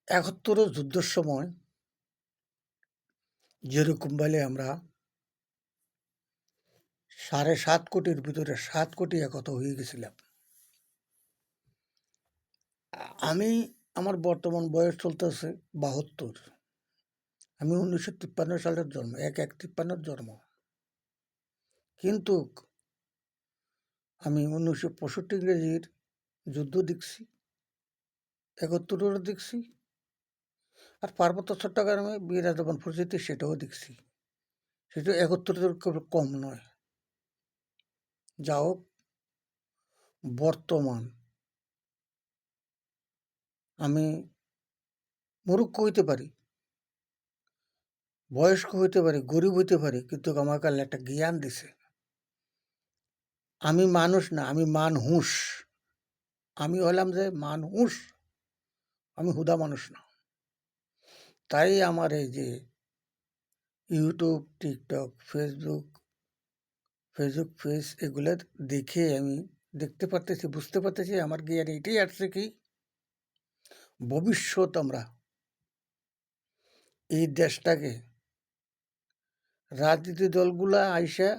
৭১ যুদ্ধের সময় যেরকম বলে আমরা ৭.৫ কোটির ভিতরে ৭ কোটি একতা হয়ে গেছিলাম। আমি আমার বর্তমান বয়স চলতেছে ৭২। আমি ১৯৫৩ সালের জন্ম, ১/১/৫৩ জন্ম। কিন্তু আমি ১৯৬৫ ইংরেজির যুদ্ধ দেখছি, ৭১-ও দেখছি, আর পার্বত্য চট্টগ্রামে বীর রাজাবান পরিচিতি সেটাও দেখছি। সেটা ৭১-এর কম নয়। যা হোক, বর্তমান আমি মূর্খ হইতে পারি, বয়স্ক হইতে পারি, গরিব হইতে পারি, কিন্তু আমাকে আল্লাহ একটা জ্ঞান দিছে। আমি মানুষ না, আমি মানহুস। আমি হলাম যে মানহুস, আমি হুদা মানুষ না। তাই আমার এই যে ইউটিউব, টিকটক, ফেসবুক পেজ এগুলো দেখে আমি দেখতে পারতেছি, বুঝতে পারতেছি আমার জ্ঞান এটাই আসছে কি ভবিষ্যৎ আমরা এই দেশটাকে রাজনীতি দলগুলা আইসা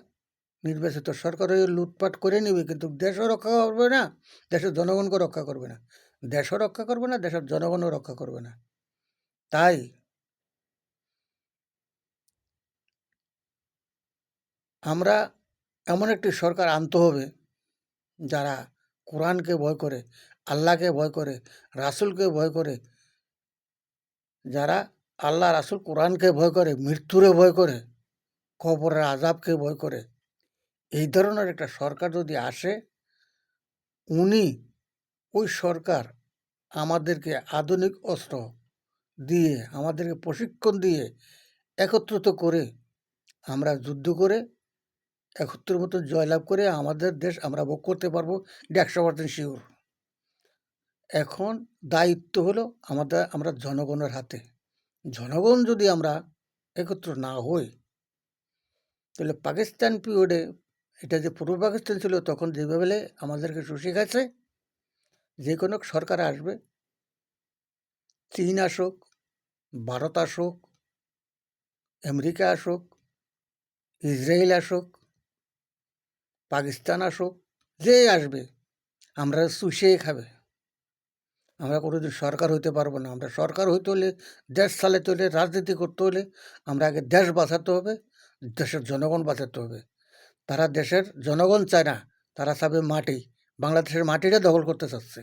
নির্বাচিত সরকার হয়ে লুটপাট করে নেবে, কিন্তু দেশও রক্ষা করবে না, দেশের জনগণকে রক্ষা করবে না, দেশও রক্ষা করবে না, দেশের জনগণও রক্ষা করবে না। তাই আমরা এমন একটি সরকার আনতে হবে যারা কোরআনকে ভয় করে, আল্লাহকে ভয় করে, রাসূলকে ভয় করে, যারা আল্লাহ রাসূল কোরআনকে ভয় করে, মৃত্যুরে ভয় করে, কবরের আযাবকে ভয় করে। এই ধরনের একটা সরকার যদি আসে, উনি ওই সরকার আমাদেরকে আধুনিক অস্ত্র দিয়ে, আমাদেরকে প্রশিক্ষণ দিয়ে একত্রিত করে আমরা যুদ্ধ করে ৭১ মতো জয়লাভ করে আমাদের দেশ আমরা ভোগ করতে পারবো, এটা ১০০% শিওর। এখন দায়িত্ব হলো আমরা জনগণের হাতে। জনগণ যদি আমরা একত্র না হই, তাহলে পাকিস্তান পিরিয়ডে, এটা যে পূর্ব পাকিস্তান ছিল, তখন যেভাবে আমাদেরকে শিখাচ্ছে, যে কোনো সরকার আসবে, চীন আসুক, ভারত আসুক, আমেরিকা আসুক, ইসরায়েল আসুক, পাকিস্তান আসুক, যে আসবে আমরা চুষিয়ে খাবে। আমরা কোনোদিন সরকার হইতে পারবো না। আমরা সরকার হইতে হলে, দেশ চালাতে হলে, রাজনীতি করতে হলে আমরা আগে দেশ বাঁচাতে হবে, দেশের জনগণ বাঁচাতে হবে। তারা দেশের জনগণ চায় না, তারা চাবে মাটি। বাংলাদেশের মাটিটা দখল করতে চাচ্ছে।